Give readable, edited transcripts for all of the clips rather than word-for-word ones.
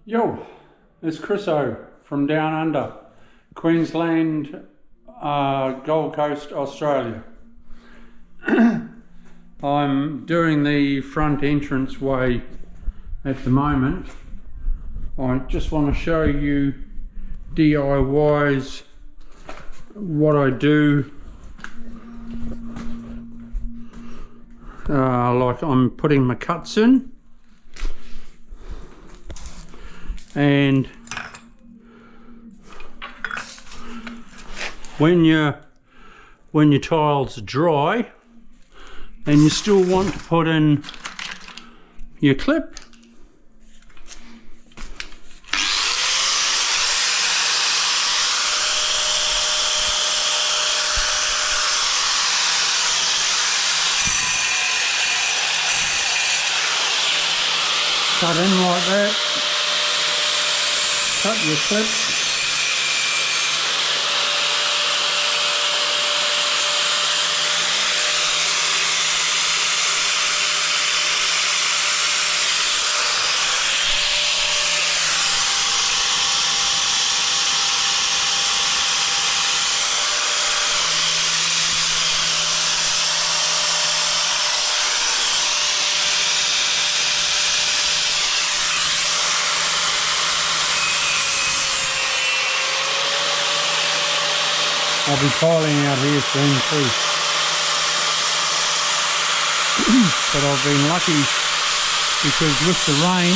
Yo, it's Chriso from down under, Queensland, Gold Coast, Australia. I'm doing the front entrance way at the moment. I just want to show you DIYs, what I do. Like I'm putting my cuts in, and when your tiles are dry and you still want to put in your clip, cut in like that, cut your clip, I'll be tiling out here soon too. But I've been lucky because with the rain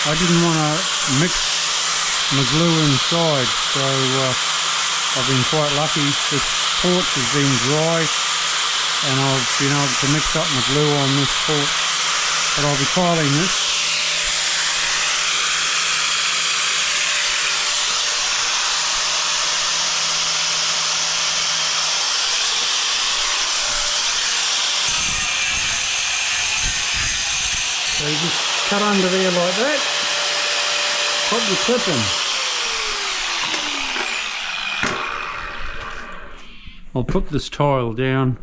I didn't want to mix my glue inside, so I've been quite lucky. This porch has been dry and I've been able to mix up my glue on this porch. But I'll be tiling this. So you just cut under there like that, put your clip in. I'll put this tile down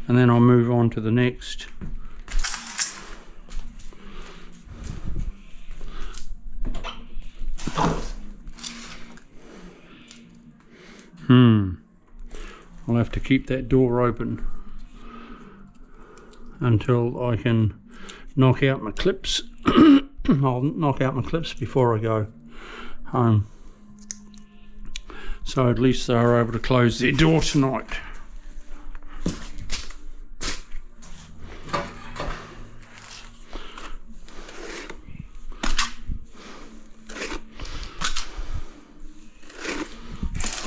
and then I'll move on to the next. I'll have to keep that door open until I can knock out my clips. I'll knock out my clips before I go home, so at least they're able to close their door tonight.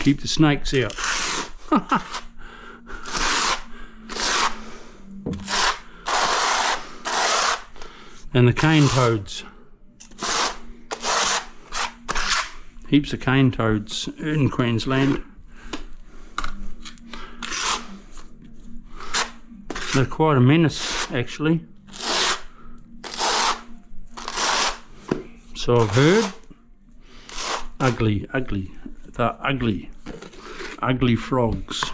Keep the snakes out. And the cane toads. Heaps of cane toads in Queensland. They're quite a menace actually. So I've heard. Ugly. They're ugly frogs.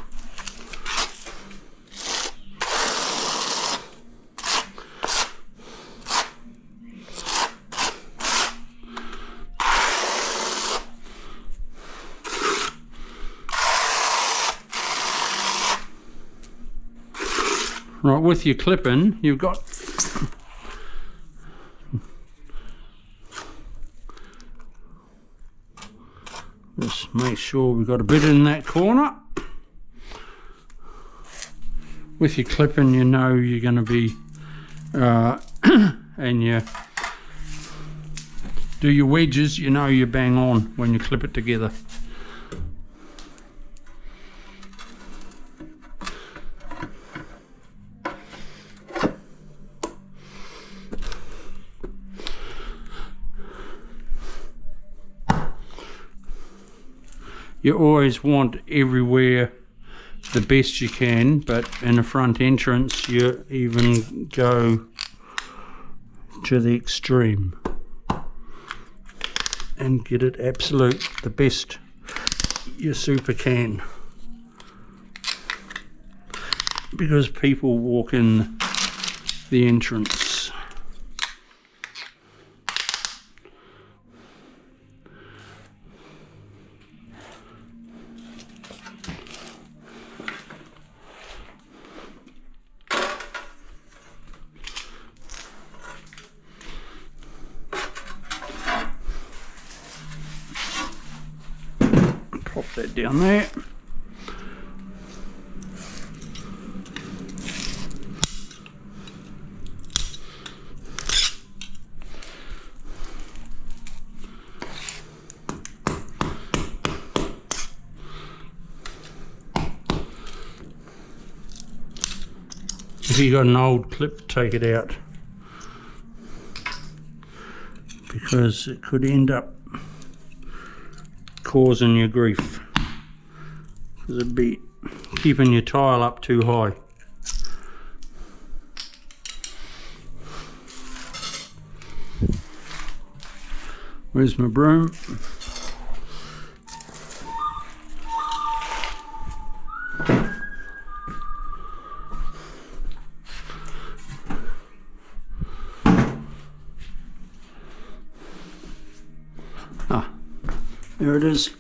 Right, with your clipping, you've got just make sure we've got a bit in that corner. With your clipping, you know you're going to be and you do your wedges, you know you're bang on when you clip it together. You always want everywhere the best you can, but in a front entrance you even go to the extreme and get it absolute the best you super can, because people walk in the entrance. that down there. If you got an old clip, take it out, because it could end up causing you grief, because it'd be keeping your tile up too high. Where's my broom? Ah, there it is.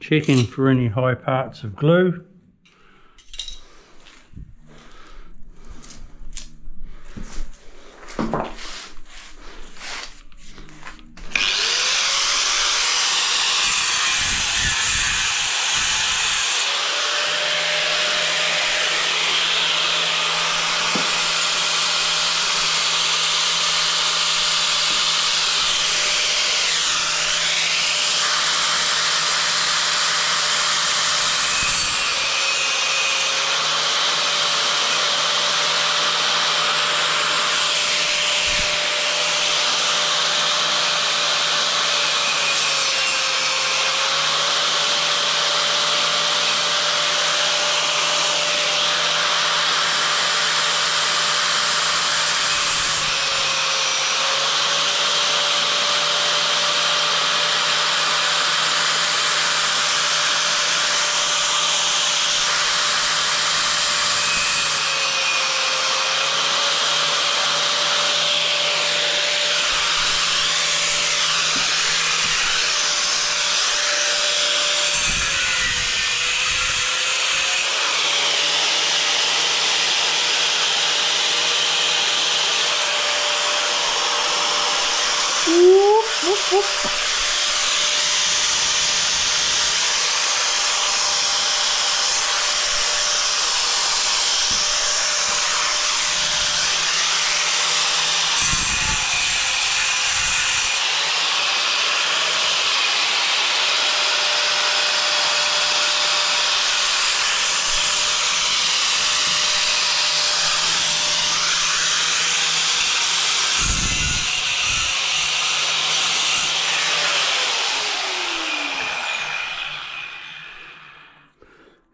Checking for any high parts of glue.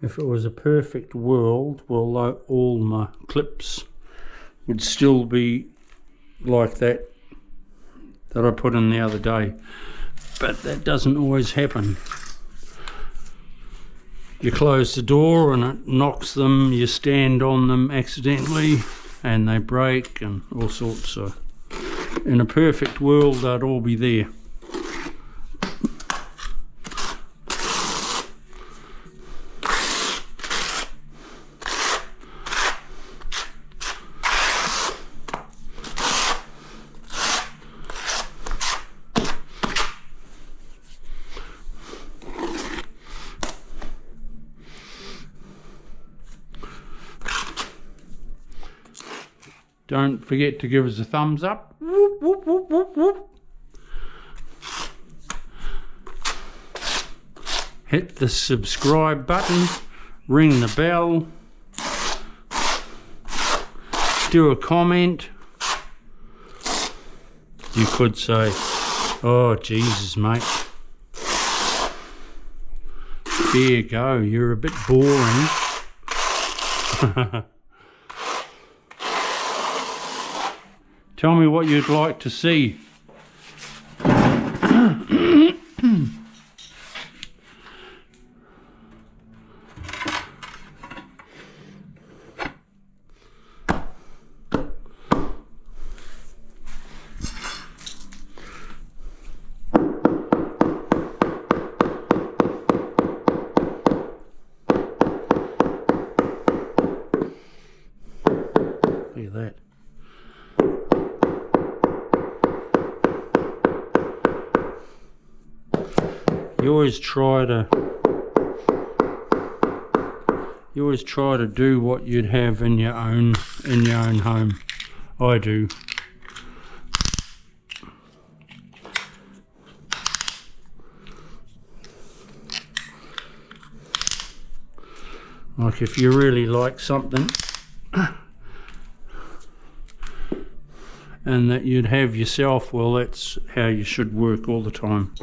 If it was a perfect world, well, all my clips would still be like that I put in the other day, but that doesn't always happen. You close the door and it knocks them, you stand on them accidentally and they break and all sorts. So in a perfect world they'd all be there. Don't forget to give us a thumbs up. Whoop, whoop, whoop, whoop, whoop. Hit the subscribe button, ring the bell, do a comment. You could say, oh Jesus mate, there you go, you're a bit boring. Tell me what you'd like to see. you always try to do what you'd have in your own home. I do. Like if you really like something and that you'd have yourself, well, that's how you should work all the time.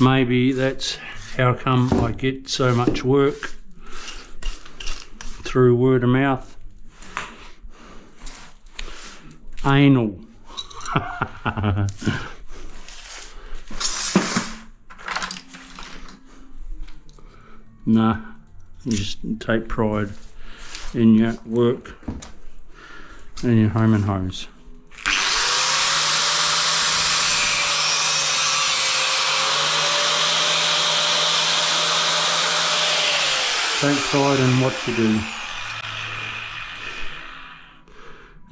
Maybe that's how come I get so much work through word of mouth. Anal. Nah, you just take pride in your work and your home and hose. Take pride in what you do,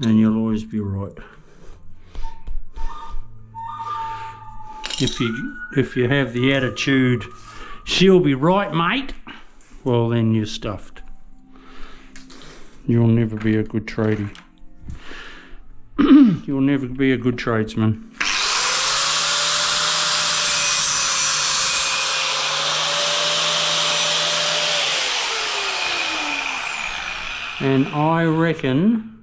and you'll always be right. If you have the attitude, she'll be right, mate, well then you're stuffed. You'll never be a good tradie. You'll never be a good tradesman. And I reckon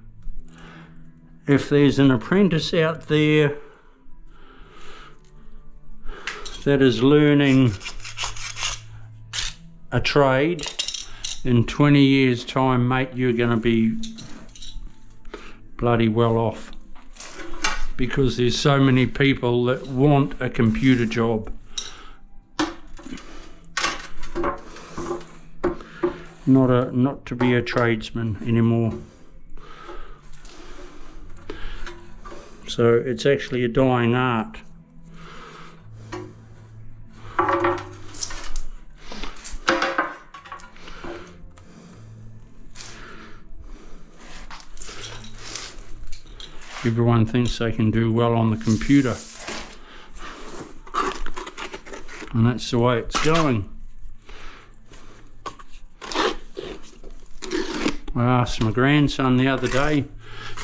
if there's an apprentice out there that is learning a trade, in 20 years time, mate, you're going to be bloody well off, because there's so many people that want a computer job. Not to be a tradesman anymore. So it's actually a dying art. Everyone thinks they can do well on the computer, and that's the way it's going. I asked my grandson the other day,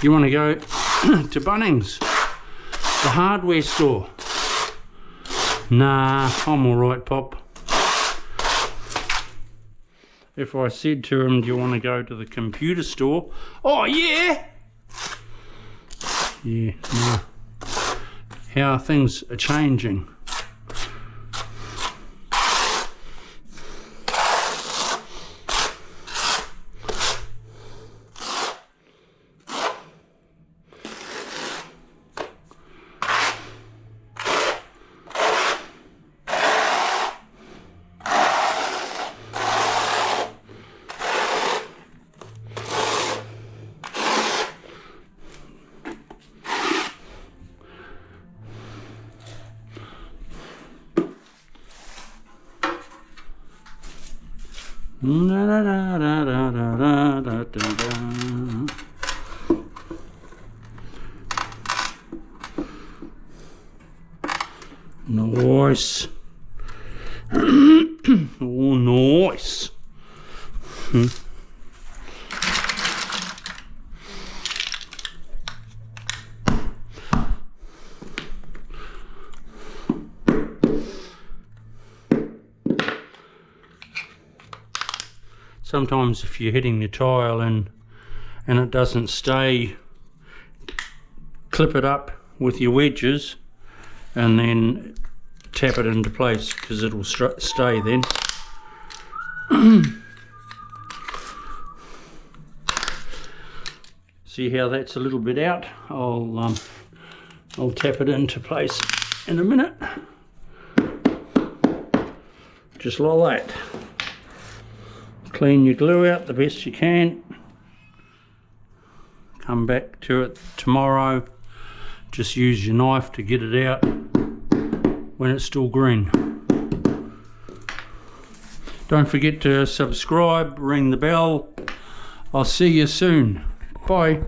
you want to go to Bunnings, the hardware store? Nah, I'm alright, Pop. If I said to him, do you want to go to the computer store? Oh yeah! Yeah, no. How things are changing. Nice. Oh, nice. Sometimes if you're hitting your tile and it doesn't stay, clip it up with your wedges and then tap it into place, because it'll stay then. See how that's a little bit out? I'll tap it into place in a minute, just like that. Clean your glue out the best you can. Come back to it tomorrow. Just use your knife to get it out when it's still green. Don't forget to subscribe, ring the bell. I'll see you soon. Bye.